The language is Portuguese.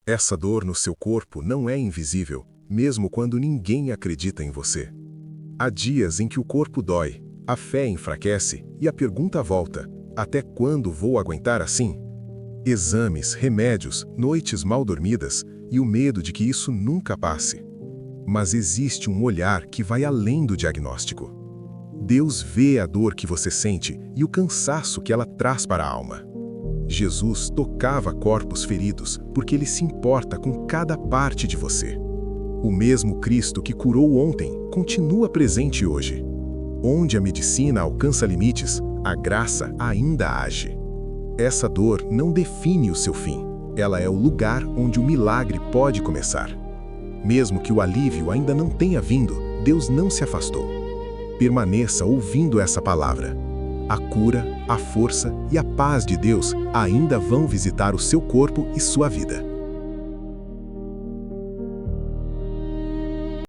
Essa dor no seu corpo não é invisível, mesmo quando ninguém acredita em você. Há dias em que o corpo dói, a fé enfraquece e a pergunta volta: até quando vou aguentar assim? Exames, remédios, noites mal dormidas e o medo de que isso nunca passe. Mas existe um olhar que vai além do diagnóstico. Deus vê a dor que você sente e o cansaço que ela traz para a alma. Jesus tocava corpos feridos porque ele se importa com cada parte de você. O mesmo Cristo que curou ontem continua presente hoje. Onde a medicina alcança limites, a graça ainda age. Essa dor não define o seu fim. Ela é o lugar onde o milagre pode começar. Mesmo que o alívio ainda não tenha vindo, Deus não se afastou. Permaneça ouvindo essa palavra. A cura, a força e a paz de Deus ainda vão visitar o seu corpo e sua vida.